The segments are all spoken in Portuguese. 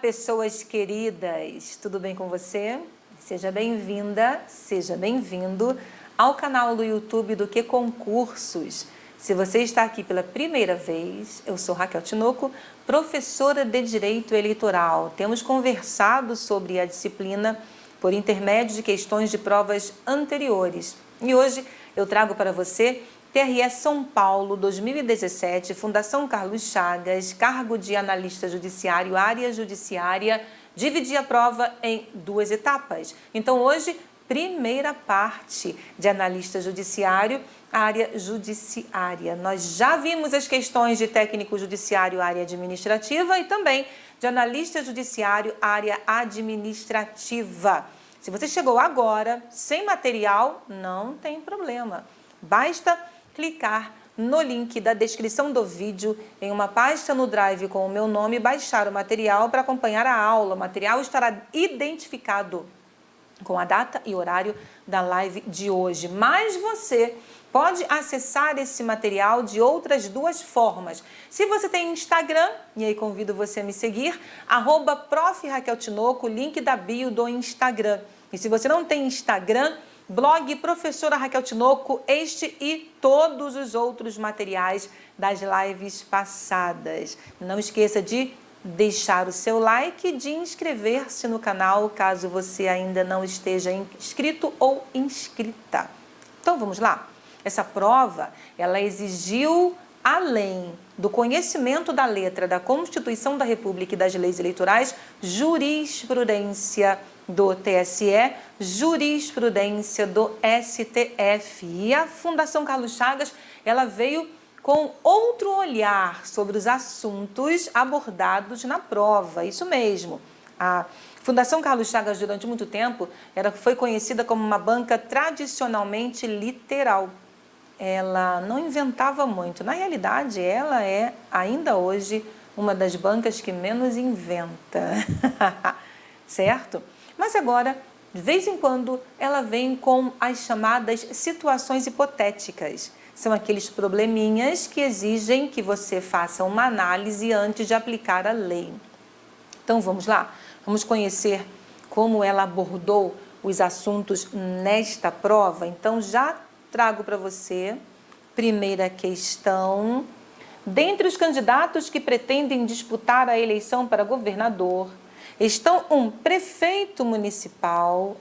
pessoas queridas, tudo bem com você? Seja bem-vinda, seja bem-vindo ao canal do YouTube do Que Concursos. Se você está aqui pela primeira vez, eu sou Raquel Tinoco, professora de Direito Eleitoral. Temos conversado sobre a disciplina por intermédio de questões de provas anteriores. E hoje eu trago para você TRE São Paulo 2017, Fundação Carlos Chagas, cargo de analista judiciário, área judiciária, dividir a prova em 2 etapas. Então hoje, primeira parte de analista judiciário, área judiciária. Nós já vimos as questões de técnico judiciário, área administrativa e também de analista judiciário, área administrativa. Se você chegou agora sem material, não tem problema. Basta clicar no link da descrição do vídeo em uma pasta no Drive com o meu nome e baixar o material para acompanhar a aula. O material estará identificado com a data e horário da live de hoje. Mas você pode acessar esse material de outras 2 formas. Se você tem Instagram, e aí convido você a me seguir, @Prof. Raquel Tinoco, link da bio do Instagram. E se você não tem Instagram, blog Professora Raquel Tinoco, este e todos os outros materiais das lives passadas. Não esqueça de deixar o seu like e de inscrever-se no canal, caso você ainda não esteja inscrito ou inscrita. Então vamos lá? Essa prova, ela exigiu, além do conhecimento da letra da Constituição da República e das leis eleitorais, jurisprudência do TSE, jurisprudência do STF. E a Fundação Carlos Chagas, ela veio com outro olhar sobre os assuntos abordados na prova. Isso mesmo. A Fundação Carlos Chagas, durante muito tempo, foi conhecida como uma banca tradicionalmente literal. Ela não inventava muito. Na realidade, ela é, ainda hoje, uma das bancas que menos inventa. Certo? Mas agora, de vez em quando, ela vem com as chamadas situações hipotéticas. São aqueles probleminhas que exigem que você faça uma análise antes de aplicar a lei. Então, vamos lá? Vamos conhecer como ela abordou os assuntos nesta prova? Então, já trago para você, primeira questão. Dentre os candidatos que pretendem disputar a eleição para governador, estão um prefeito municipal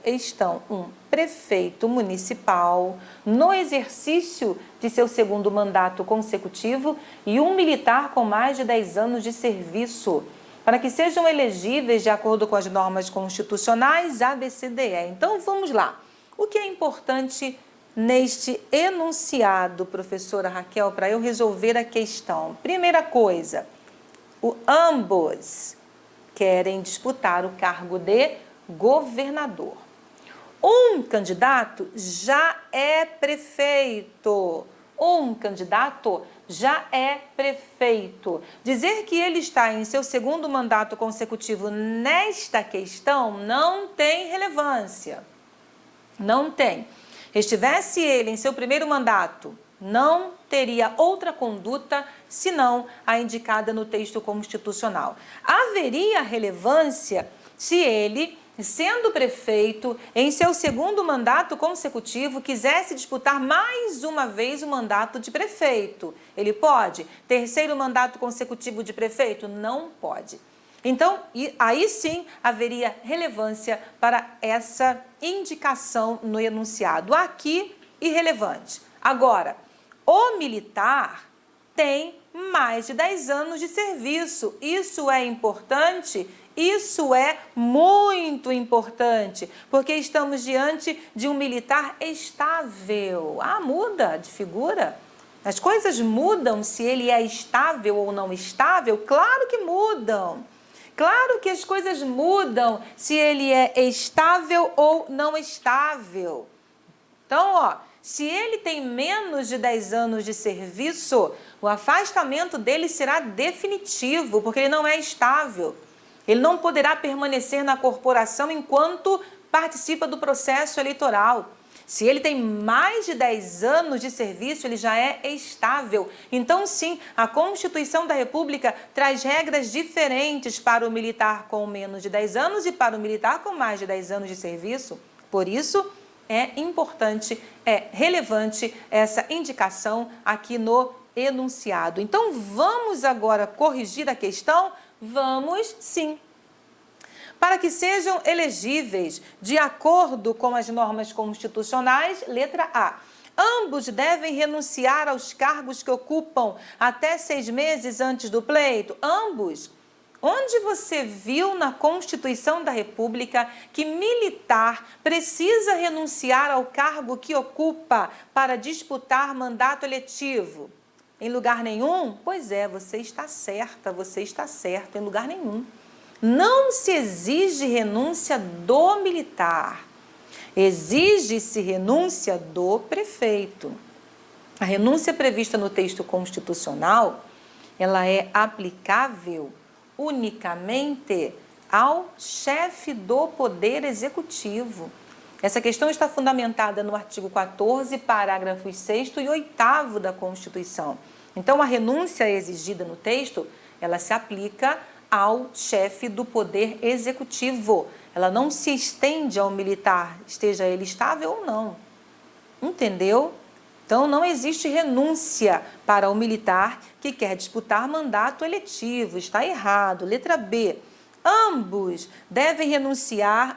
no exercício de seu 2º mandato consecutivo e um militar com mais de 10 anos de serviço, para que sejam elegíveis de acordo com as normas constitucionais ABCDE. Então, vamos lá. O que é importante neste enunciado, professora Raquel, para eu resolver a questão? Primeira coisa, ambos querem disputar o cargo de governador. Um candidato já é prefeito. Dizer que ele está em seu 2º mandato consecutivo nesta questão não tem relevância. Não tem. Estivesse ele em seu 1º mandato, não teria outra conduta senão a indicada no texto constitucional. Haveria relevância se ele, sendo prefeito, em seu 2º mandato consecutivo, quisesse disputar mais uma vez o mandato de prefeito. Ele pode? 3º mandato consecutivo de prefeito? Não pode. Então, aí sim haveria relevância para essa indicação no enunciado. Aqui, irrelevante. Agora, o militar tem mais de 10 anos de serviço. Isso é importante? Isso é muito importante, porque estamos diante de um militar estável. Muda de figura. As coisas mudam se ele é estável ou não estável? Claro que mudam. Claro que as coisas mudam se ele é estável ou não estável. Então, se ele tem menos de 10 anos de serviço, o afastamento dele será definitivo, porque ele não é estável. Ele não poderá permanecer na corporação enquanto participa do processo eleitoral. Se ele tem mais de 10 anos de serviço, ele já é estável. Então, sim, a Constituição da República traz regras diferentes para o militar com menos de 10 anos e para o militar com mais de 10 anos de serviço. Por isso, é importante, é relevante essa indicação aqui no enunciado. Então, vamos agora corrigir a questão? Vamos sim. Para que sejam elegíveis de acordo com as normas constitucionais, letra A. Ambos devem renunciar aos cargos que ocupam até 6 meses antes do pleito. Ambos. Onde você viu na Constituição da República que militar precisa renunciar ao cargo que ocupa para disputar mandato eletivo? Em lugar nenhum? Pois é, você está certa, você está certo, em lugar nenhum. Não se exige renúncia do militar, exige-se renúncia do prefeito. A renúncia prevista no texto constitucional, ela é aplicável unicamente ao chefe do Poder Executivo. Essa questão está fundamentada no artigo 14, parágrafos 6º e 8º da Constituição. Então, a renúncia exigida no texto, ela se aplica ao chefe do Poder Executivo. Ela não se estende ao militar, esteja ele estável ou não. Entendeu? Então, não existe renúncia para o militar que quer disputar mandato eletivo. Está errado. Letra B. Ambos devem renunciar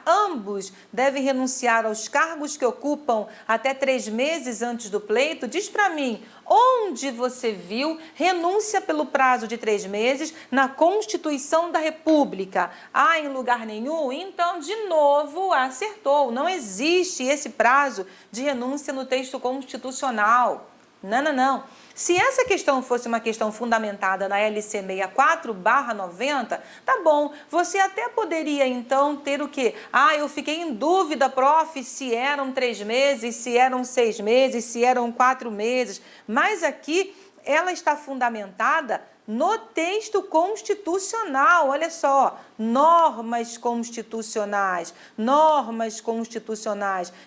aos cargos que ocupam até 3 meses antes do pleito. Diz para mim, onde você viu renúncia pelo prazo de 3 meses na Constituição da República? Ah, em lugar nenhum? Então, de novo, acertou. Não existe esse prazo de renúncia no texto constitucional. Não. Se essa questão fosse uma questão fundamentada na LC 64/90, tá bom, você até poderia então ter o quê? Ah, eu fiquei em dúvida, prof, se eram 3 meses, se eram 6 meses, se eram 4 meses, mas aqui ela está fundamentada no texto constitucional. Olha só, normas constitucionais.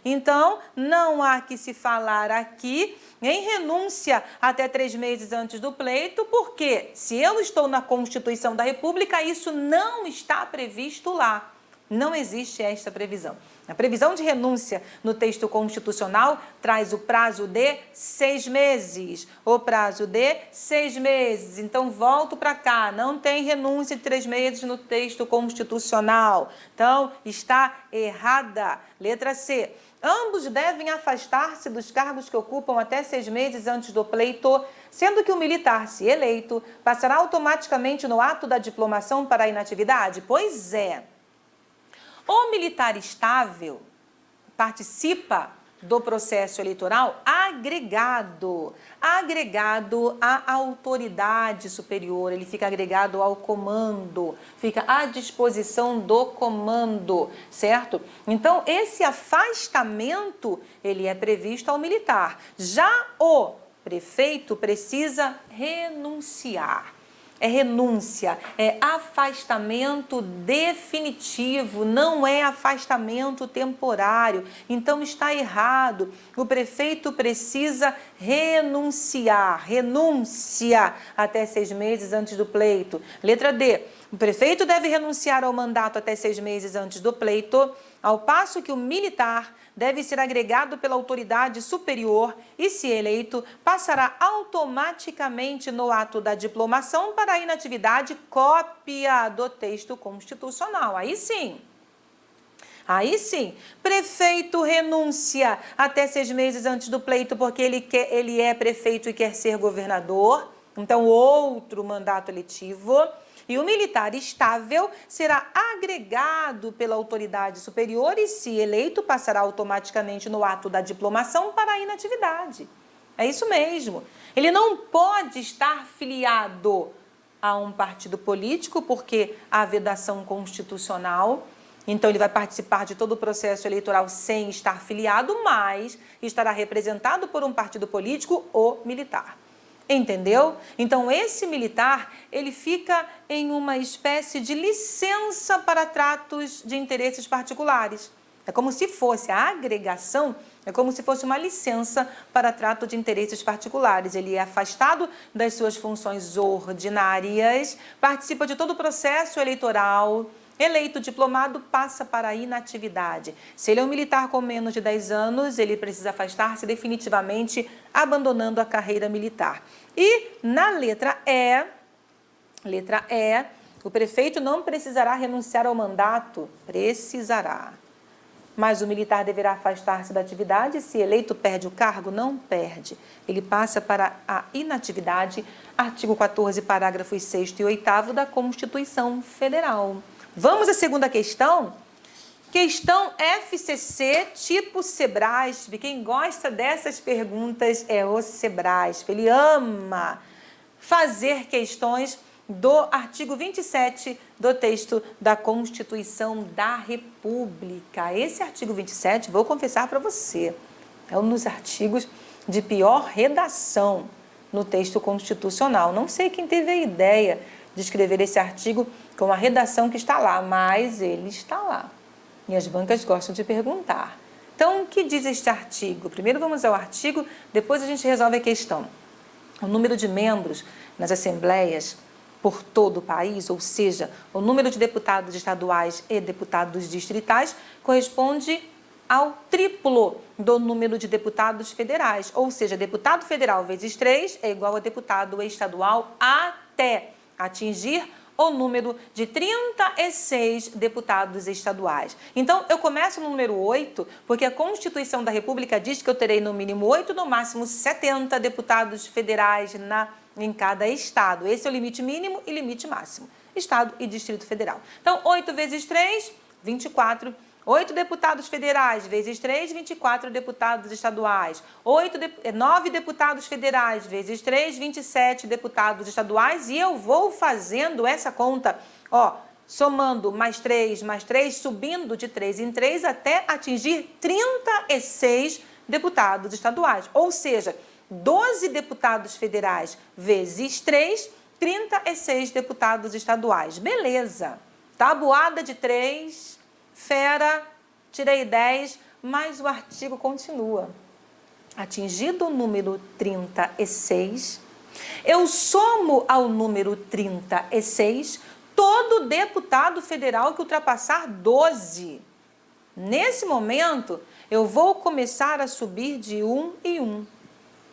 Então, não há que se falar aqui em renúncia até 3 meses antes do pleito, porque se eu estou na Constituição da República, isso não está previsto lá. Não existe esta previsão. A previsão de renúncia no texto constitucional traz o prazo de 6 meses. O prazo de 6 meses. Então, volto para cá. Não tem renúncia de 3 meses no texto constitucional. Então, está errada. Letra C. Ambos devem afastar-se dos cargos que ocupam até 6 meses antes do pleito, sendo que o militar, se eleito, passará automaticamente no ato da diplomação para a inatividade? Pois é. O militar estável participa do processo eleitoral agregado à autoridade superior, ele fica agregado ao comando, fica à disposição do comando, certo? Então, esse afastamento, ele é previsto ao militar. Já o prefeito precisa renunciar. É renúncia, é afastamento definitivo, não é afastamento temporário. Então está errado. O prefeito precisa renunciar, renúncia até 6 meses antes do pleito. Letra D. O prefeito deve renunciar ao mandato até 6 meses antes do pleito, ao passo que o militar deve ser agregado pela autoridade superior e, se eleito, passará automaticamente no ato da diplomação para a inatividade, cópia do texto constitucional. Aí sim, prefeito renuncia até 6 meses antes do pleito porque ele é prefeito e quer ser governador, então outro mandato eletivo. E o militar estável será agregado pela autoridade superior e, se eleito, passará automaticamente no ato da diplomação para a inatividade. É isso mesmo. Ele não pode estar filiado a um partido político porque há vedação constitucional. Então, ele vai participar de todo o processo eleitoral sem estar filiado, mas estará representado por um partido político ou militar. Entendeu? Então, esse militar, ele fica em uma espécie de licença para tratos de interesses particulares. É como se fosse a agregação É como se fosse uma licença para trato de interesses particulares. Ele é afastado das suas funções ordinárias, participa de todo o processo eleitoral, eleito diplomado, passa para a inatividade. Se ele é um militar com menos de 10 anos, ele precisa afastar-se definitivamente, abandonando a carreira militar. E na letra E, o prefeito não precisará renunciar ao mandato, precisará. Mas o militar deverá afastar-se da atividade. Se eleito, perde o cargo? Não perde. Ele passa para a inatividade, artigo 14, parágrafos 6º e 8º da Constituição Federal. Vamos à segunda questão? Questão FCC, tipo Sebrasp. Quem gosta dessas perguntas é o Sebrasp. Ele ama fazer questões do artigo 27 do texto da Constituição da República. Esse artigo 27, vou confessar para você, é um dos artigos de pior redação no texto constitucional. Não sei quem teve a ideia de escrever esse artigo com a redação que está lá, mas ele está lá. E as bancas gostam de perguntar. Então, o que diz este artigo? Primeiro vamos ao artigo, depois a gente resolve a questão. O número de membros nas assembleias por todo o país, ou seja, o número de deputados estaduais e deputados distritais, corresponde ao triplo do número de deputados federais, ou seja, deputado federal vezes 3 é igual a deputado estadual até atingir o número de 36 deputados estaduais. Então, eu começo no número 8, porque a Constituição da República diz que eu terei no mínimo 8, no máximo 70 deputados federais em cada estado. Esse é o limite mínimo e limite máximo. Estado e Distrito Federal. Então, 8 vezes 3, 24. 8 deputados federais vezes 3, 24 deputados estaduais. 9 deputados federais vezes 3, 27 deputados estaduais. E eu vou fazendo essa conta, somando mais 3, subindo de 3 em 3 até atingir 36 deputados estaduais. Ou seja, 12 deputados federais vezes 3, 36 deputados estaduais. Beleza. Tabuada de 3, fera, tirei 10, mas o artigo continua. Atingido o número 36, eu somo ao número 36 todo deputado federal que ultrapassar 12. Nesse momento, eu vou começar a subir de 1 em 1.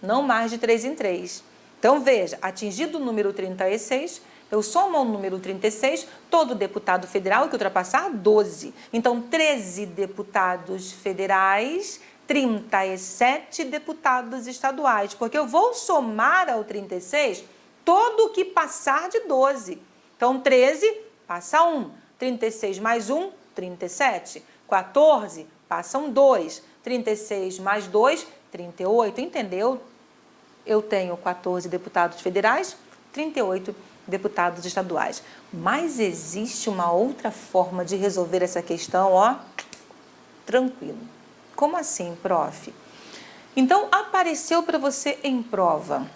Não mais de 3 em 3. Então, veja, atingido o número 36, eu somo ao número 36 todo deputado federal que ultrapassar 12. Então, 13 deputados federais, 37 deputados estaduais, porque eu vou somar ao 36 todo o que passar de 12. Então, 13 passa 1, 36 mais 1, 37, 14 passam 2, 36 mais 2, 38, entendeu? Eu tenho 14 deputados federais, 38 deputados estaduais. Mas existe uma outra forma de resolver essa questão, tranquilo. Como assim, prof? Então, apareceu para você em prova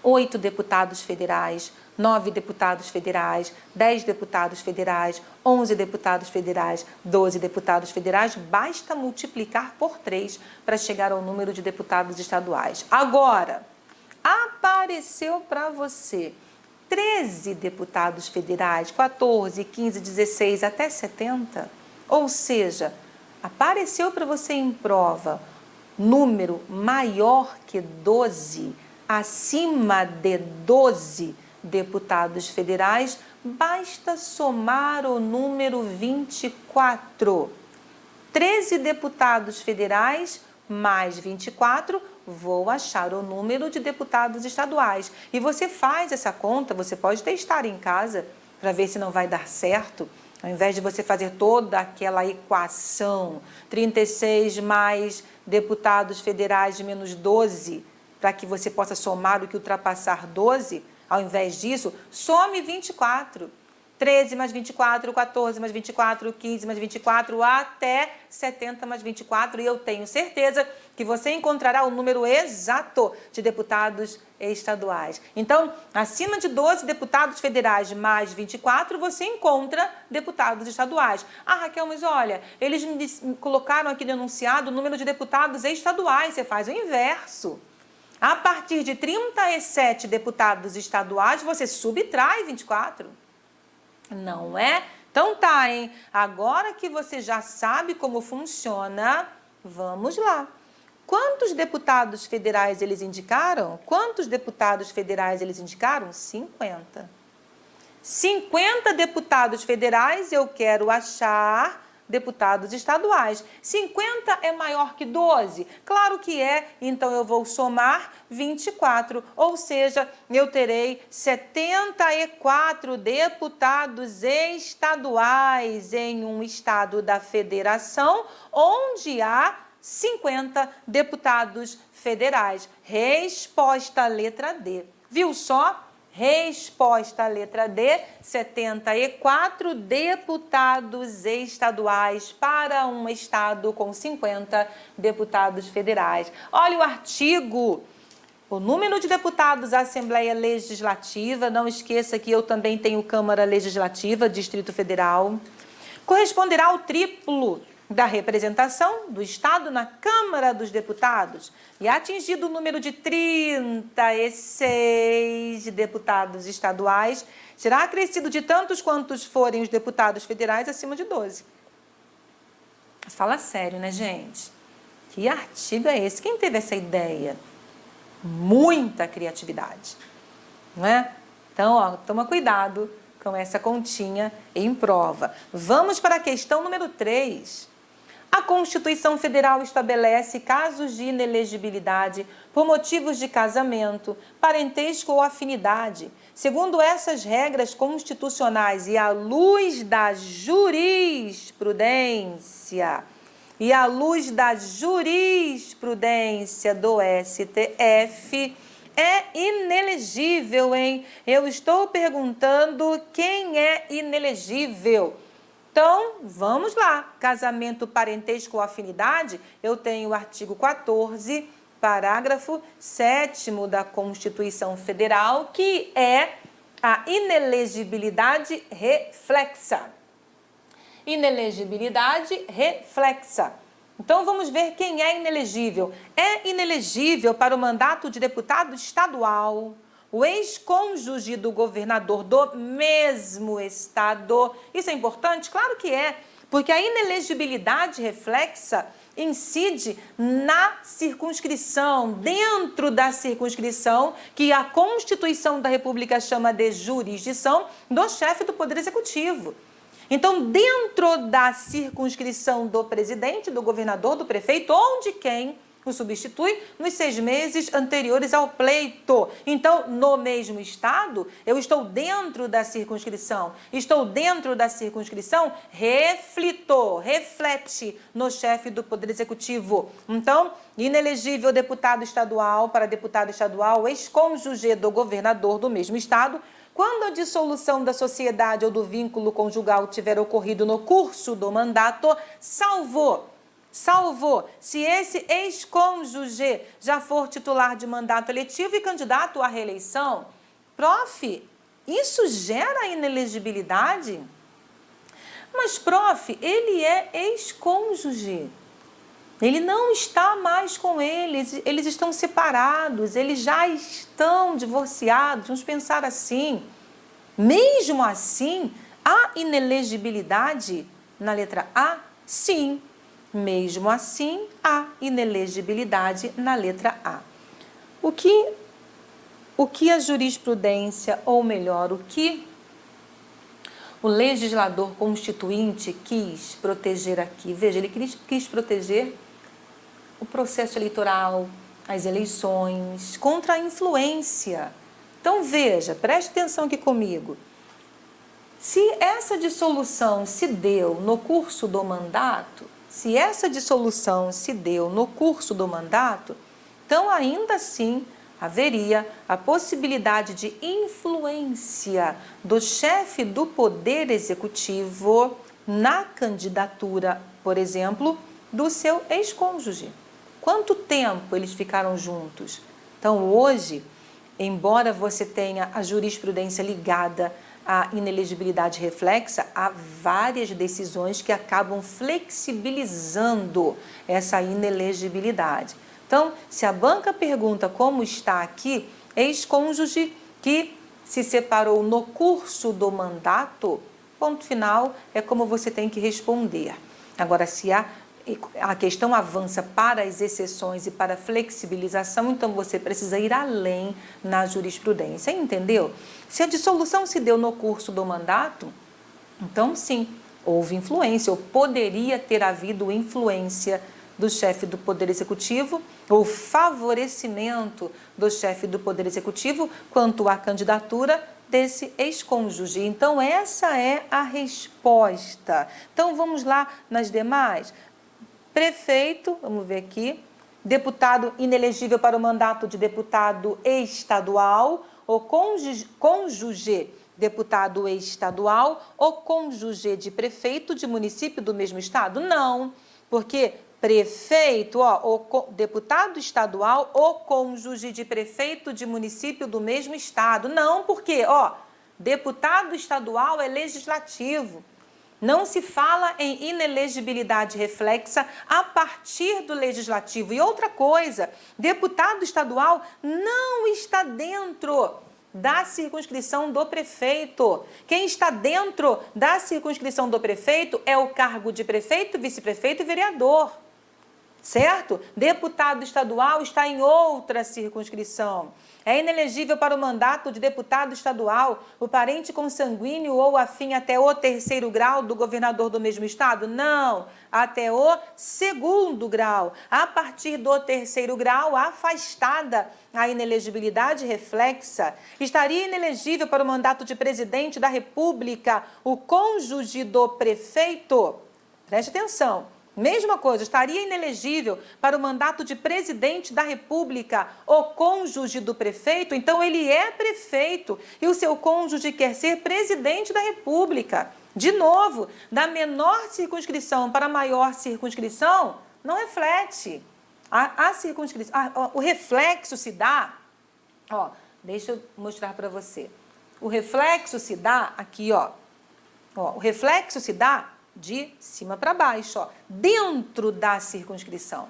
8 deputados federais, 9 deputados federais, 10 deputados federais, 11 deputados federais, 12 deputados federais, basta multiplicar por 3 para chegar ao número de deputados estaduais. Agora, apareceu para você 13 deputados federais, 14, 15, 16, até 70, ou seja, apareceu para você em prova número maior que 12, acima de 12 deputados federais, basta somar o número 24. 13 deputados federais mais 24, vou achar o número de deputados estaduais. E você faz essa conta, você pode testar em casa para ver se não vai dar certo. Ao invés de você fazer toda aquela equação, 36 mais deputados federais menos 12, para que você possa somar o que ultrapassar 12, ao invés disso, some 24. 13 mais 24, 14 mais 24, 15 mais 24, até 70 mais 24. E eu tenho certeza que você encontrará o número exato de deputados estaduais. Então, acima de 12 deputados federais mais 24, você encontra deputados estaduais. Ah, Raquel, mas olha, eles me colocaram aqui no enunciado o número de deputados estaduais. Você faz o inverso. A partir de 37 deputados estaduais, você subtrai 24. Não é? Então tá, hein? Agora que você já sabe como funciona, vamos lá. Quantos deputados federais eles indicaram? Quantos deputados federais eles indicaram? 50. 50 deputados federais, eu quero achar deputados estaduais. 50 é maior que 12? Claro que é, então eu vou somar 24, ou seja, eu terei 74 deputados estaduais em um estado da federação, onde há 50 deputados federais. Resposta letra D. Viu só? Resposta letra D, 74 deputados estaduais para um estado com 50 deputados federais. Olha o artigo. O número de deputados à Assembleia Legislativa, não esqueça que eu também tenho Câmara Legislativa, Distrito Federal, corresponderá ao triplo da representação do Estado na Câmara dos Deputados e atingido o número de 36 deputados estaduais, será acrescido de tantos quantos forem os deputados federais acima de 12. Fala sério, né, gente? Que artigo é esse? Quem teve essa ideia? Muita criatividade, não é? Então, ó, toma cuidado com essa continha em prova. Vamos para a questão número 3. A Constituição Federal estabelece casos de inelegibilidade por motivos de casamento, parentesco ou afinidade. Segundo essas regras constitucionais e à luz da jurisprudência, do STF, é inelegível, hein? Eu estou perguntando quem é inelegível. Então, vamos lá. Casamento, parentesco ou afinidade, eu tenho o artigo 14, parágrafo 7º da Constituição Federal, que é a inelegibilidade reflexa. Inelegibilidade reflexa. Então, vamos ver quem é inelegível. É inelegível para o mandato de deputado estadual o ex-cônjuge do governador do mesmo estado. Isso é importante? Claro que é, porque a inelegibilidade reflexa incide na circunscrição, dentro da circunscrição que a Constituição da República chama de jurisdição do chefe do Poder Executivo. Então, dentro da circunscrição do presidente, do governador, do prefeito, onde quem o substitui nos 6 meses anteriores ao pleito. Então, no mesmo estado, eu estou dentro da circunscrição. Estou dentro da circunscrição, reflete no chefe do Poder Executivo. Então, inelegível deputado estadual para deputado estadual, ex-cônjuge do governador do mesmo estado, quando a dissolução da sociedade ou do vínculo conjugal tiver ocorrido no curso do mandato, salvo, se esse ex-cônjuge já for titular de mandato eletivo e candidato à reeleição. Prof, isso gera inelegibilidade? Mas, prof, ele é ex-cônjuge. Ele não está mais com eles estão separados, eles já estão divorciados. Vamos pensar assim. Mesmo assim, há inelegibilidade na letra A? Sim. Mesmo assim, há inelegibilidade na letra A. O que a jurisprudência, ou melhor, o que o legislador constituinte quis proteger aqui? Veja, ele quis proteger o processo eleitoral, as eleições, contra a influência. Então, veja, preste atenção aqui comigo. Se essa dissolução se deu no curso do mandato, então ainda assim haveria a possibilidade de influência do chefe do Poder Executivo na candidatura, por exemplo, do seu ex-cônjuge. Quanto tempo eles ficaram juntos? Então, hoje, embora você tenha a jurisprudência ligada à inelegibilidade reflexa, há várias decisões que acabam flexibilizando essa inelegibilidade. Então, se a banca pergunta como está aqui, ex-cônjuge que se separou no curso do mandato, ponto final, é como você tem que responder. Agora, se a questão avança para as exceções e para a flexibilização, então você precisa ir além na jurisprudência, entendeu? Se a dissolução se deu no curso do mandato, então sim, houve influência, ou poderia ter havido influência do chefe do Poder Executivo, ou favorecimento do chefe do Poder Executivo quanto à candidatura desse ex-cônjuge. Então, essa é a resposta. Então, vamos lá nas demais. Prefeito, vamos ver aqui, deputado inelegível para o mandato de deputado estadual, ou cônjuge deputado estadual, ou cônjuge de prefeito de município do mesmo estado? Não, porque prefeito, ou deputado estadual, ou cônjuge de prefeito de município do mesmo estado. Não, porque, deputado estadual é legislativo. Não se fala em inelegibilidade reflexa a partir do legislativo. E outra coisa, deputado estadual não está dentro da circunscrição do prefeito. Quem está dentro da circunscrição do prefeito é o cargo de prefeito, vice-prefeito e vereador. Certo? Deputado estadual está em outra circunscrição. É inelegível para o mandato de deputado estadual o parente consanguíneo ou afim até o 3º grau do governador do mesmo estado? Não, até o 2º grau. A partir do 3º grau, afastada a inelegibilidade reflexa. Estaria inelegível para o mandato de presidente da República o cônjuge do prefeito? Preste atenção. Mesma coisa, estaria inelegível para o mandato de presidente da República o cônjuge do prefeito? Então, ele é prefeito e o seu cônjuge quer ser presidente da República. De novo, da menor circunscrição para a maior circunscrição, não reflete. A circunscrição, o reflexo se dá, deixa eu mostrar para você. O reflexo se dá aqui, o reflexo se dá de cima para baixo, dentro da circunscrição.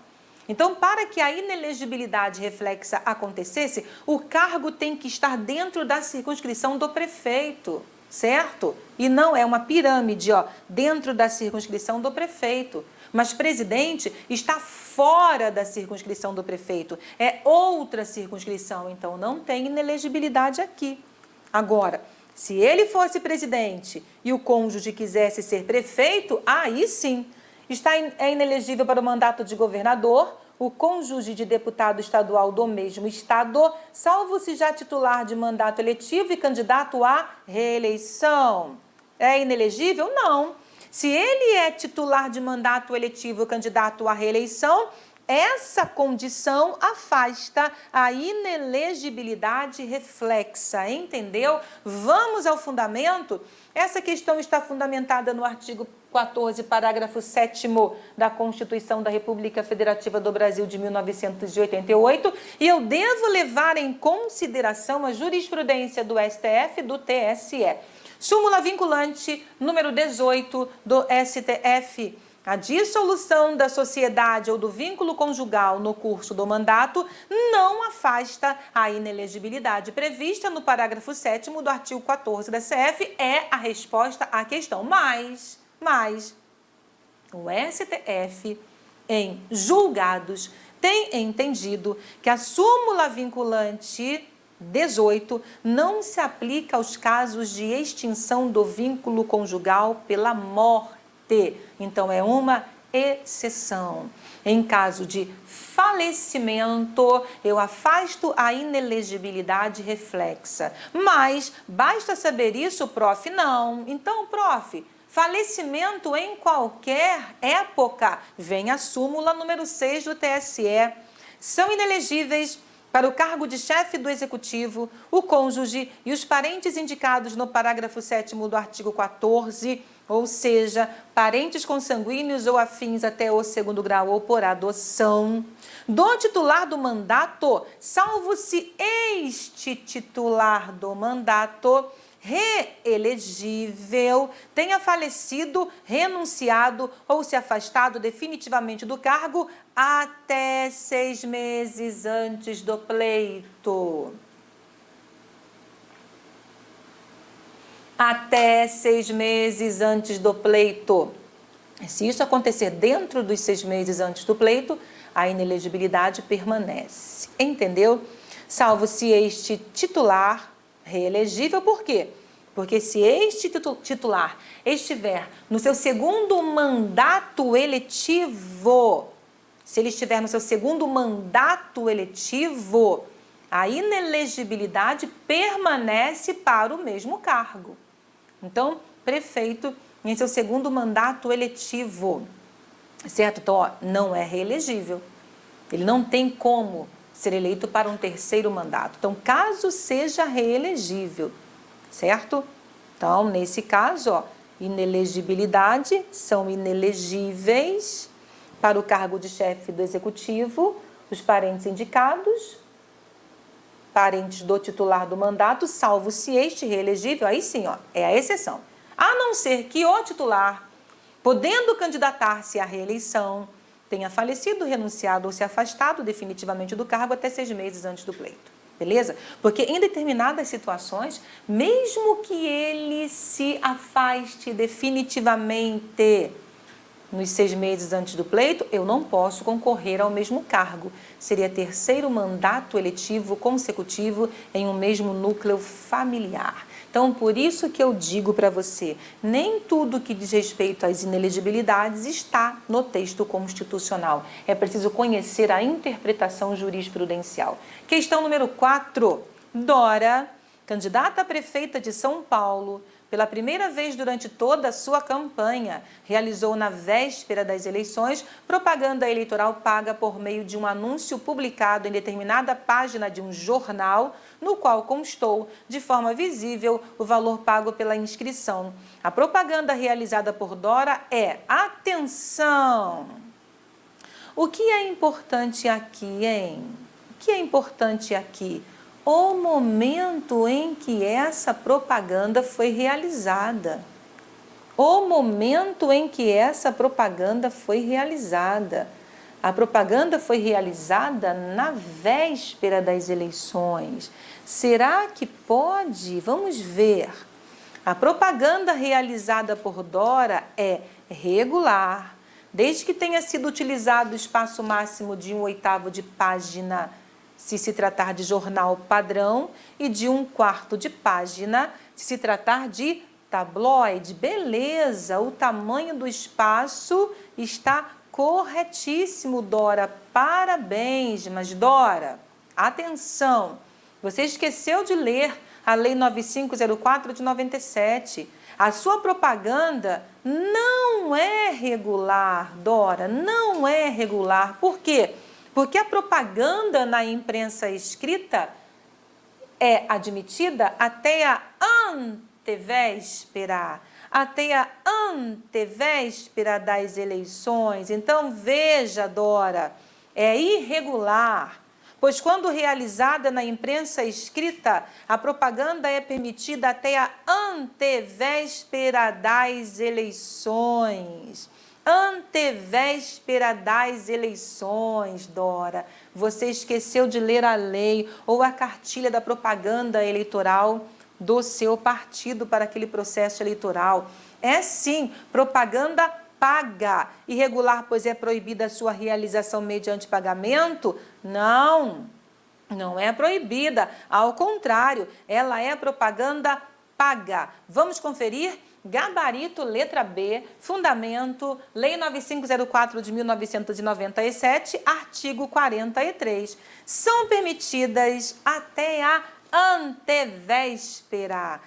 Então, para que a inelegibilidade reflexa acontecesse, o cargo tem que estar dentro da circunscrição do prefeito, certo? E não é uma pirâmide, dentro da circunscrição do prefeito. Mas presidente está fora da circunscrição do prefeito, é outra circunscrição, então não tem inelegibilidade aqui. Agora, se ele fosse presidente e o cônjuge quisesse ser prefeito, aí sim, é inelegível para o mandato de governador, o cônjuge de deputado estadual do mesmo estado, salvo se já titular de mandato eletivo e candidato à reeleição. É inelegível? Não. Se ele é titular de mandato eletivo e candidato à reeleição, essa condição afasta a inelegibilidade reflexa, entendeu? Vamos ao fundamento? Essa questão está fundamentada no artigo 14, parágrafo 7º da Constituição da República Federativa do Brasil de 1988, e eu devo levar em consideração a jurisprudência do STF e do TSE. Súmula vinculante número 18 do STF. A dissolução da sociedade ou do vínculo conjugal no curso do mandato não afasta a inelegibilidade prevista no parágrafo 7º do artigo 14 da CF, é a resposta à questão. Mas o STF, em julgados, tem entendido que a súmula vinculante 18 não se aplica aos casos de extinção do vínculo conjugal pela morte. Então, é uma exceção. Em caso de falecimento, eu afasto a inelegibilidade reflexa. Mas, basta saber isso, prof? Não. Então, prof, falecimento em qualquer época, vem a súmula número 6 do TSE. São inelegíveis Para o cargo de chefe do Executivo, o cônjuge e os parentes indicados no parágrafo 7º do artigo 14, ou seja, parentes consanguíneos ou afins até o 2º grau ou por adoção, do titular do mandato, salvo se este titular do mandato reelegível tenha falecido, renunciado ou se afastado definitivamente do cargo até 6 meses antes do pleito. Até 6 meses antes do pleito. Se isso acontecer dentro dos 6 meses antes do pleito, a inelegibilidade permanece. Entendeu? Salvo se este titular reelegível, por quê? Porque se este titular estiver no seu segundo mandato eletivo, se ele estiver no seu segundo mandato eletivo, a inelegibilidade permanece para o mesmo cargo. Então, prefeito em seu segundo mandato eletivo, certo? Então, ó, não é reelegível. Ele não tem como ser eleito para um terceiro mandato. Então, caso seja reelegível, certo? Então, nesse caso, ó, inelegibilidade, são inelegíveis para o cargo de chefe do Executivo, os parentes indicados, parentes do titular do mandato, salvo se este reelegível, aí sim, ó, é a exceção. A não ser que o titular, podendo candidatar-se à reeleição, tenha falecido, renunciado ou se afastado definitivamente do cargo até 6 meses antes do pleito. Beleza? Porque em determinadas situações, mesmo que ele se afaste definitivamente nos 6 meses antes do pleito, eu não posso concorrer ao mesmo cargo. Seria terceiro mandato eletivo consecutivo em um mesmo núcleo familiar. Então, por isso que eu digo para você, nem tudo que diz respeito às inelegibilidades está no texto constitucional. É preciso conhecer a interpretação jurisprudencial. Questão número 4. Dora, candidata a prefeita de São Paulo, pela primeira vez durante toda a sua campanha, realizou na véspera das eleições propaganda eleitoral paga por meio de um anúncio publicado em determinada página de um jornal, no qual constou, de forma visível, o valor pago pela inscrição. A propaganda realizada por Dora é, atenção! O que é importante aqui, hein? O que é importante aqui? O momento em que essa propaganda foi realizada. O momento em que essa propaganda foi realizada. A propaganda foi realizada na véspera das eleições. Será que pode? Vamos ver. A propaganda realizada por Dora é regular, desde que tenha sido utilizado o espaço máximo de 1/8 de página, se tratar de jornal padrão, e de 1/4 de página, se tratar de tabloide. Beleza, o tamanho do espaço está corretíssimo, Dora. Parabéns, mas Dora, atenção, você esqueceu de ler a Lei 9504 de 97. A sua propaganda não é regular, Dora, não é regular. Por quê? Porque a propaganda na imprensa escrita é admitida até a antevéspera das eleições. Então, veja, Dora, é irregular, pois quando realizada na imprensa escrita, a propaganda é permitida até a antevéspera das eleições. Antevéspera das eleições, Dora. Você esqueceu de ler a lei ou a cartilha da propaganda eleitoral do seu partido para aquele processo eleitoral. É sim, propaganda paga. Irregular, pois é proibida a sua realização mediante pagamento? Não, não é proibida. Ao contrário, ela é propaganda paga. Vamos conferir? Gabarito, letra B, fundamento, Lei 9504 de 1997, artigo 43. São permitidas até a antevéspera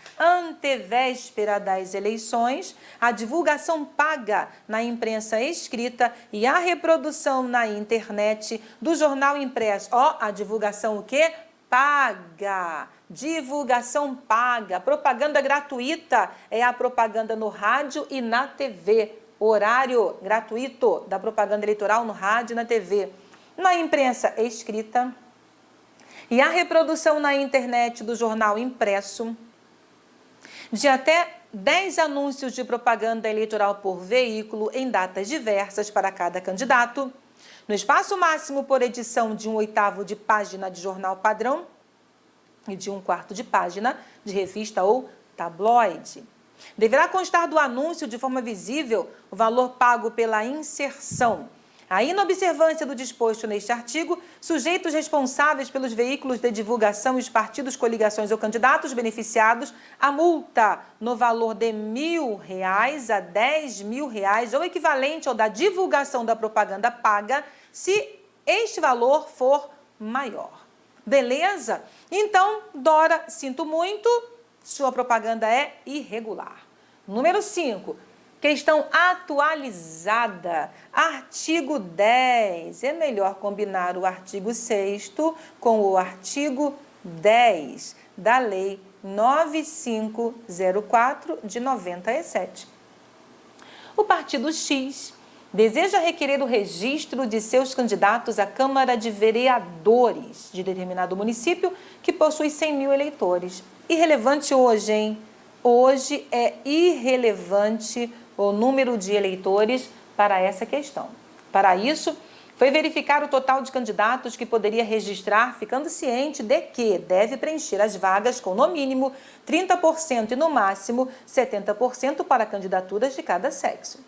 das eleições, a divulgação paga na imprensa escrita e a reprodução na internet do jornal impresso. Ó, a divulgação o quê? Paga. Divulgação paga. Propaganda gratuita é a propaganda no rádio e na TV. Horário gratuito da propaganda eleitoral no rádio e na TV. Na imprensa escrita e a reprodução na internet do jornal impresso de até 10 anúncios de propaganda eleitoral por veículo em datas diversas para cada candidato, no espaço máximo por edição de 1/8 de página de jornal padrão e de 1/4 de página de revista ou tabloide. Deverá constar do anúncio de forma visível o valor pago pela inserção. A inobservância do disposto neste artigo, sujeitos responsáveis pelos veículos de divulgação e os partidos, coligações ou candidatos beneficiados, a multa no valor de R$1.000 a R$10.000 ou equivalente ao da divulgação da propaganda paga, se este valor for maior. Beleza? Então, Dora, sinto muito, sua propaganda é irregular. Número 5. Questão atualizada, artigo 10. É melhor combinar o artigo 6º com o artigo 10 da Lei 9504 de 97. O Partido X deseja requerer o registro de seus candidatos à Câmara de Vereadores de determinado município que possui 100 mil eleitores. Irrelevante hoje, hein? Hoje é irrelevante o número de eleitores para essa questão. Para isso, foi verificar o total de candidatos que poderia registrar, ficando ciente de que deve preencher as vagas com, no mínimo, 30% e, no máximo, 70% para candidaturas de cada sexo.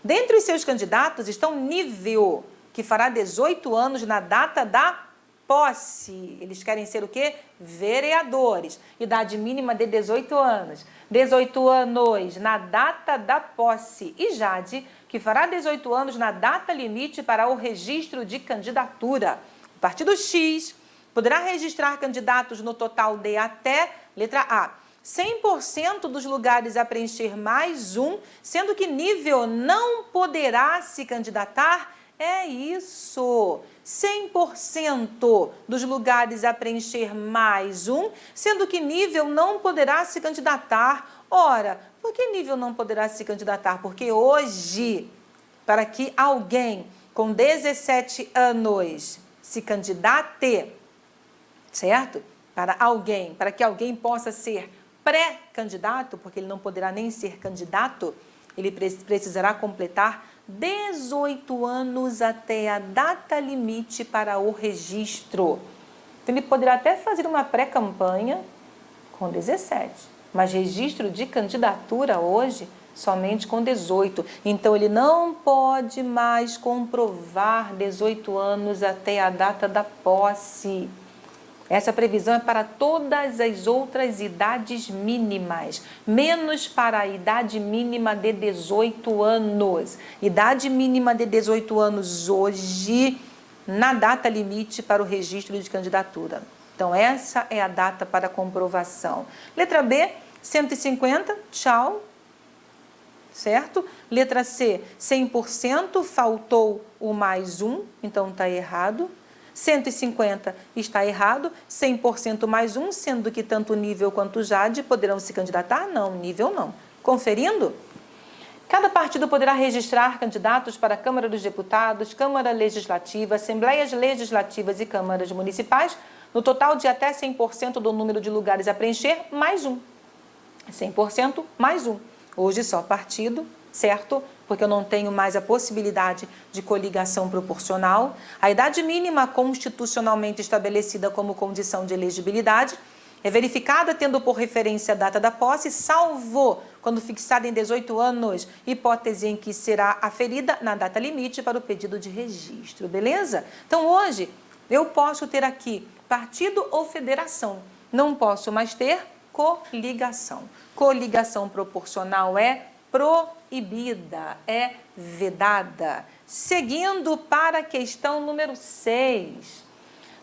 Dentre os seus candidatos estão nível, que fará 18 anos na data da posse. Eles querem ser o quê? Vereadores. Idade mínima de 18 anos. 18 anos na data da posse. E Jade, que fará 18 anos na data limite para o registro de candidatura. O Partido X poderá registrar candidatos no total de até, letra A, 100% dos lugares a preencher mais um, sendo que nível não poderá se candidatar. É isso, 100% dos lugares a preencher mais um, sendo que nível não poderá se candidatar. Ora, por que nível não poderá se candidatar? Porque hoje, para que alguém com 17 anos se candidate, certo? Para que alguém possa ser pré-candidato, porque ele não poderá nem ser candidato, ele precisará completar 18 anos até a data limite para o registro. Então, ele poderá até fazer uma pré-campanha com 17, mas registro de candidatura hoje somente com 18. Então, ele não pode mais comprovar 18 anos até a data da posse. Essa previsão é para todas as outras idades mínimas, menos para a idade mínima de 18 anos. Idade mínima de 18 anos hoje, na data limite para o registro de candidatura. Então, essa é a data para comprovação. Letra B, 150, tchau, certo? Letra C, 100%, faltou o mais um, então está errado. 150 está errado, 100% mais um, sendo que tanto nível quanto Jade poderão se candidatar? Não, nível não. Conferindo? Cada partido poderá registrar candidatos para a Câmara dos Deputados, Câmara Legislativa, Assembleias Legislativas e Câmaras Municipais, no total de até 100% do número de lugares a preencher, mais um. 100% mais um. Hoje só partido, certo? Porque eu não tenho mais a possibilidade de coligação proporcional. A idade mínima constitucionalmente estabelecida como condição de elegibilidade é verificada tendo por referência a data da posse, salvo quando fixada em 18 anos, hipótese em que será aferida na data limite para o pedido de registro, beleza? Então, hoje, eu posso ter aqui partido ou federação, não posso mais ter coligação. Coligação proporcional é proibida, é vedada. Seguindo para a questão número 6.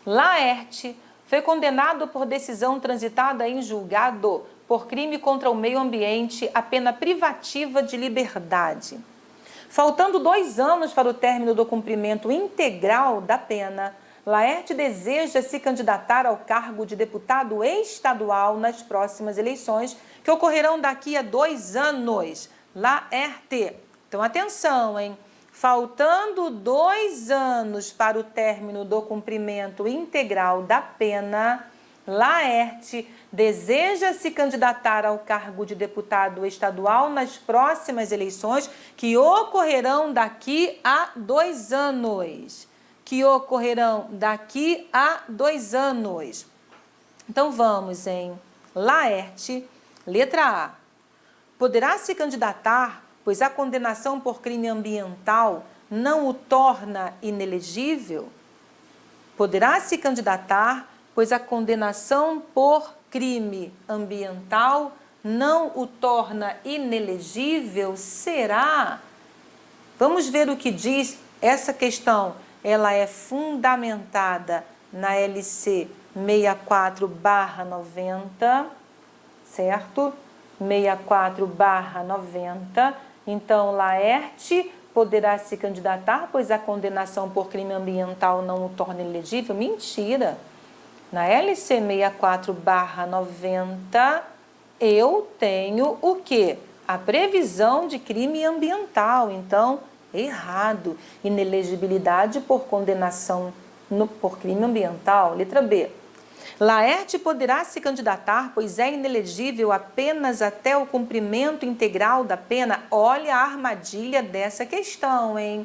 Laerte foi condenado por decisão transitada em julgado por crime contra o meio ambiente a pena privativa de liberdade. Faltando 2 anos para o término do cumprimento integral da pena, Laerte deseja se candidatar ao cargo de deputado estadual nas próximas eleições, que ocorrerão daqui a 2 anos. Laerte. Então, atenção, hein? Faltando 2 anos para o término do cumprimento integral da pena, Laerte deseja se candidatar ao cargo de deputado estadual nas próximas eleições, que ocorrerão daqui a 2 anos. Então, vamos em Laerte, letra A. Poderá se candidatar, pois a condenação por crime ambiental não o torna inelegível? Poderá se candidatar, pois a condenação por crime ambiental não o torna inelegível? Será? Vamos ver o que diz essa questão. Ela é fundamentada na LC 64/90, certo? 64/90. Então, Laerte poderá se candidatar, pois a condenação por crime ambiental não o torna elegível? Mentira! Na LC 64/90, eu tenho o quê? A previsão de crime ambiental. Então, errado. Inelegibilidade por condenação por crime ambiental. Letra B. Laerte poderá se candidatar, pois é inelegível apenas até o cumprimento integral da pena. Olha a armadilha dessa questão, hein?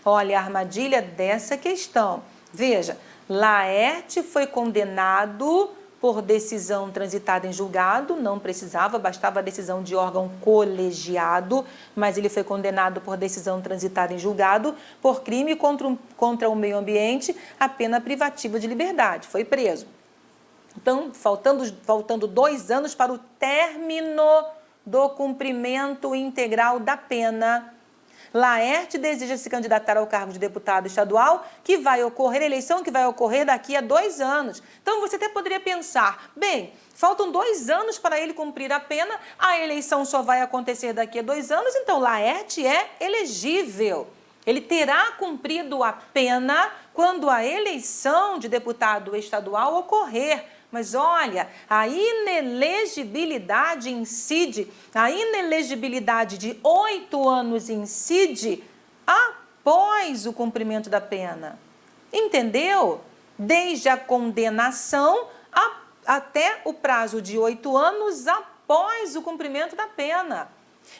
Olha a armadilha dessa questão. Veja, Laerte foi condenado por decisão transitada em julgado, não precisava, bastava a decisão de órgão colegiado, mas ele foi condenado por decisão transitada em julgado por crime contra o meio ambiente, a pena privativa de liberdade, foi preso. Então, faltando 2 anos para o término do cumprimento integral da pena, Laerte deseja se candidatar ao cargo de deputado estadual, que vai ocorrer, a eleição que vai ocorrer daqui a 2 anos. Então, você até poderia pensar, bem, faltam 2 anos para ele cumprir a pena, a eleição só vai acontecer daqui a 2 anos, então Laerte é elegível. Ele terá cumprido a pena quando a eleição de deputado estadual ocorrer. Mas olha, a inelegibilidade incide, a inelegibilidade de 8 anos incide após o cumprimento da pena. Entendeu? Desde a condenação até o prazo de 8 anos após o cumprimento da pena.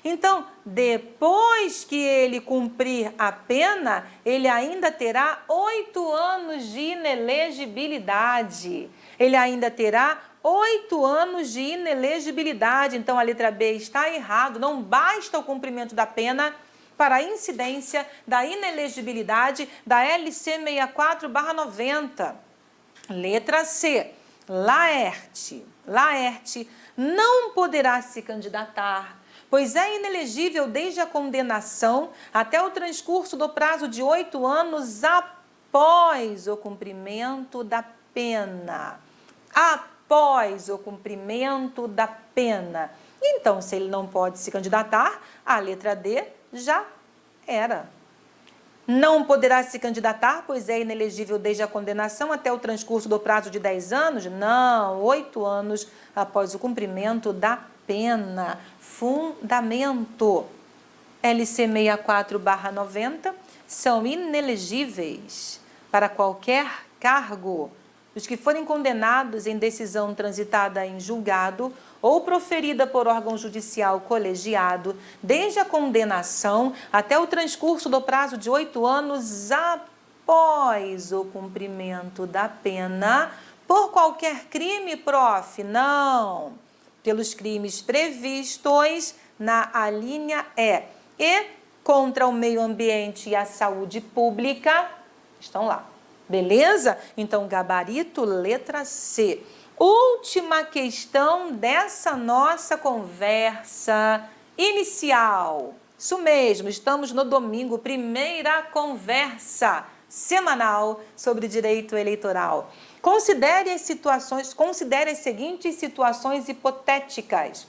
Então, depois que ele cumprir a pena, ele ainda terá 8 anos de inelegibilidade. Ele ainda terá 8 anos de inelegibilidade. Então, a letra B está errado. Não basta o cumprimento da pena para a incidência da inelegibilidade da LC 64/90. Letra C. Laerte não poderá se candidatar, pois é inelegível desde a condenação até o transcurso do prazo de 8 anos após o cumprimento da pena. Após o cumprimento da pena. Então, se ele não pode se candidatar, a letra D já era. Não poderá se candidatar, pois é inelegível desde a condenação até o transcurso do prazo de 10 anos? Não, 8 anos após o cumprimento da pena. Fundamento. LC 64/90 são inelegíveis para qualquer cargo os que forem condenados em decisão transitada em julgado ou proferida por órgão judicial colegiado, desde a condenação até o transcurso do prazo de 8 anos após o cumprimento da pena, por qualquer crime, prof. Não. Pelos crimes previstos na alínea E e contra o meio ambiente e a saúde pública, estão lá. Beleza? Então, gabarito, letra C. Última questão dessa nossa conversa inicial. Isso mesmo, estamos no domingo, primeira conversa semanal sobre direito eleitoral. Considere as seguintes situações hipotéticas.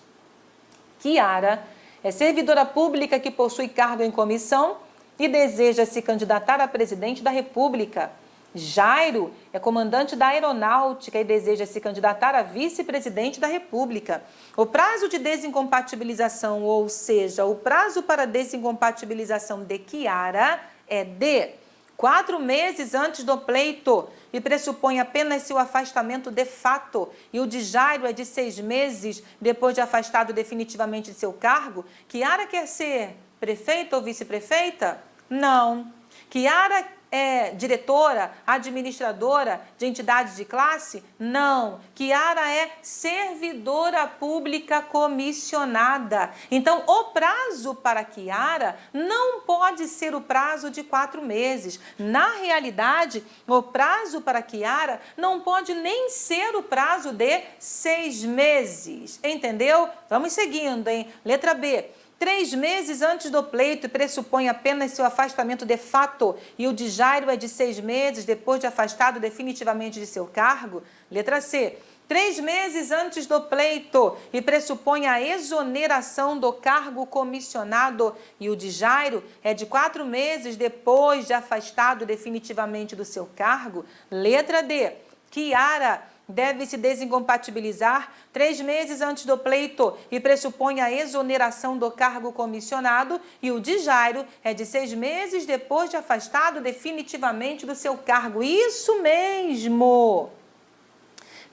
Kiara é servidora pública que possui cargo em comissão e deseja se candidatar a presidente da República. Jairo é comandante da Aeronáutica e deseja se candidatar a vice-presidente da República. O prazo de desincompatibilização, ou seja, o prazo para desincompatibilização de Kiara é de 4 meses antes do pleito e pressupõe apenas seu afastamento de fato, e o de Jairo é de 6 meses depois de afastado definitivamente de seu cargo. Kiara quer ser prefeita ou vice-prefeita? Não. Kiara é diretora, administradora de entidade de classe? Não. Kiara é servidora pública comissionada. Então, o prazo para Kiara não pode ser o prazo de 4 meses. Na realidade, o prazo para Kiara não pode nem ser o prazo de 6 meses. Entendeu? Vamos seguindo, hein? Letra B. 3 meses antes do pleito pressupõe apenas seu afastamento de fato e o de Jairo é de 6 meses depois de afastado definitivamente de seu cargo. Letra C. 3 meses antes do pleito e pressupõe a exoneração do cargo comissionado e o de Jairo é de 4 meses depois de afastado definitivamente do seu cargo. Letra D. Kiara deve se desincompatibilizar 3 meses antes do pleito e pressupõe a exoneração do cargo comissionado e o de Jairo é de 6 meses depois de afastado definitivamente do seu cargo. Isso mesmo!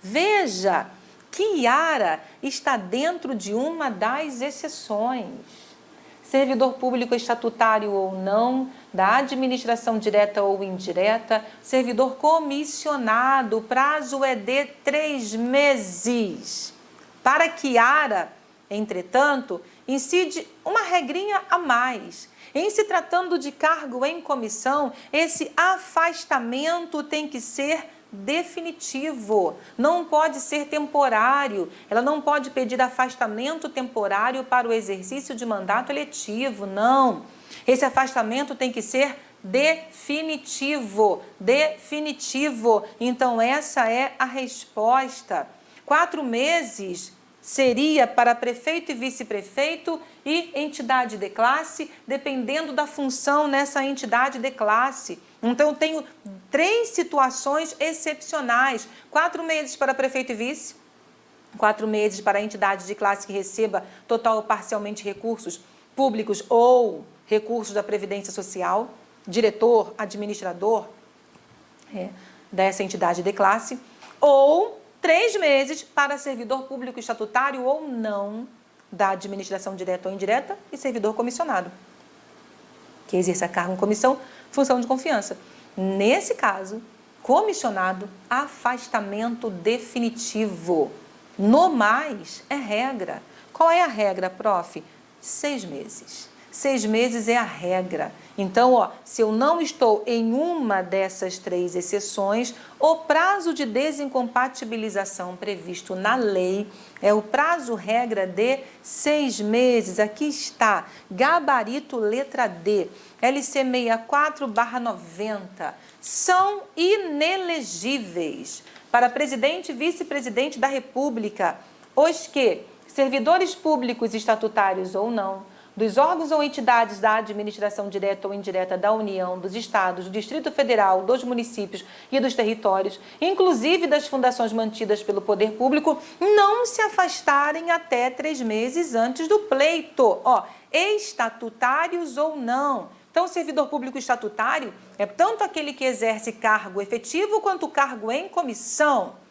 Veja, Kiara está dentro de uma das exceções. Servidor público estatutário ou não, da administração direta ou indireta, servidor comissionado, o prazo é de 3 meses. Para Kiara, entretanto, incide uma regrinha a mais. Em se tratando de cargo em comissão, esse afastamento tem que ser definitivo, não pode ser temporário. Ela não pode pedir afastamento temporário para o exercício de mandato eletivo, não. Esse afastamento tem que ser definitivo, definitivo. Então, essa é a resposta. 4 meses seria para prefeito e vice-prefeito e entidade de classe, dependendo da função nessa entidade de classe. Então, eu tenho 3 situações excepcionais. 4 meses para prefeito e vice, 4 meses para a entidade de classe que receba total ou parcialmente recursos públicos ou recursos da Previdência Social, diretor, administrador dessa entidade de classe, ou 3 meses para servidor público estatutário ou não da administração direta ou indireta e servidor comissionado, que exerça cargo em comissão, função de confiança. Nesse caso, comissionado, afastamento definitivo. No mais, é regra. Qual é a regra, prof? 6 meses. 6 meses é a regra. Então, se eu não estou em uma dessas 3 exceções, o prazo de desincompatibilização previsto na lei é o prazo regra de 6 meses. Aqui está, gabarito letra D, LC 64/90. São inelegíveis para presidente e vice-presidente da República os que, servidores públicos estatutários ou não, dos órgãos ou entidades da administração direta ou indireta da União, dos Estados, do Distrito Federal, dos municípios e dos territórios, inclusive das fundações mantidas pelo poder público, não se afastarem até 3 meses antes do pleito, estatutários ou não. Então, o servidor público estatutário é tanto aquele que exerce cargo efetivo quanto cargo em comissão.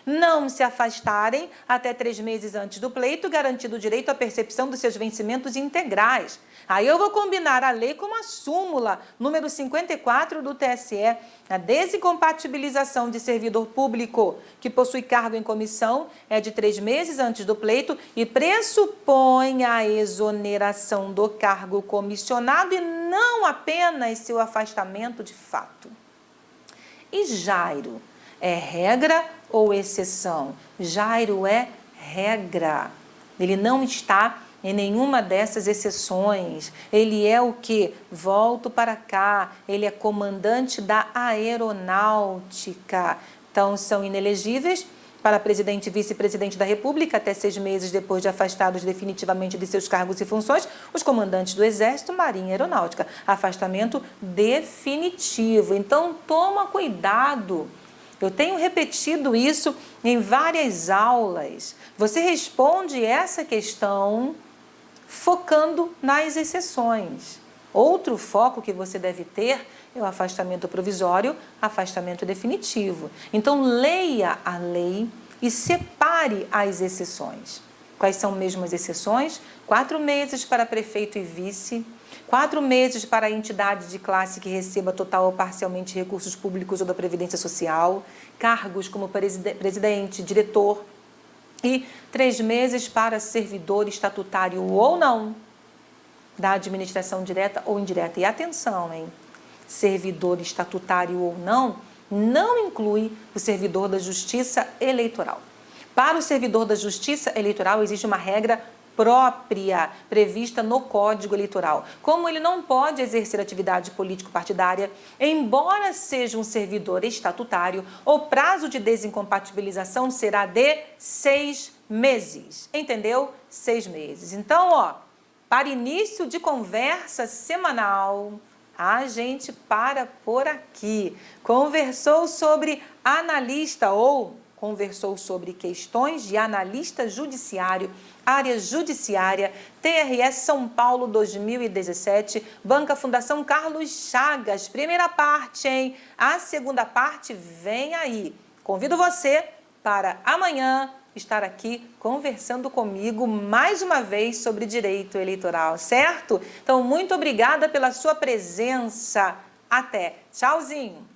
Não se afastarem até 3 meses antes do pleito, garantido o direito à percepção dos seus vencimentos integrais. Aí eu vou combinar a lei com a súmula número 54 do TSE. A desincompatibilização de servidor público que possui cargo em comissão é de 3 meses antes do pleito e pressupõe a exoneração do cargo comissionado e não apenas seu afastamento de fato. E Jairo? É regra ou exceção? Jairo é regra. Ele não está em nenhuma dessas exceções. Ele é o que? Volto para cá. Ele é comandante da aeronáutica. Então, são inelegíveis para presidente e vice-presidente da República até 6 meses depois de afastados definitivamente de seus cargos e funções, os comandantes do Exército, Marinha e Aeronáutica. Afastamento definitivo. Então, toma cuidado. Eu tenho repetido isso em várias aulas. Você responde essa questão focando nas exceções. Outro foco que você deve ter é o afastamento provisório, afastamento definitivo. Então, leia a lei e separe as exceções. Quais são mesmo as exceções? 4 meses para prefeito e vice, 4 meses para a entidade de classe que receba total ou parcialmente recursos públicos ou da Previdência Social, cargos como presidente, diretor, e 3 meses para servidor estatutário ou não, da administração direta ou indireta. E atenção, hein? Servidor estatutário ou não, não inclui o servidor da Justiça Eleitoral. Para o servidor da Justiça Eleitoral existe uma regra própria prevista no Código Eleitoral. Como ele não pode exercer atividade político-partidária, embora seja um servidor estatutário, o prazo de desincompatibilização será de 6 meses. Entendeu? 6 meses. Então, para início de conversa semanal, a gente para por aqui. Conversou sobre analista ou conversou sobre questões de analista judiciário, área judiciária, TRS São Paulo 2017, Banca Fundação Carlos Chagas. Primeira parte, hein? A segunda parte vem aí. Convido você para amanhã estar aqui conversando comigo mais uma vez sobre direito eleitoral, certo? Então, muito obrigada pela sua presença. Até. Tchauzinho.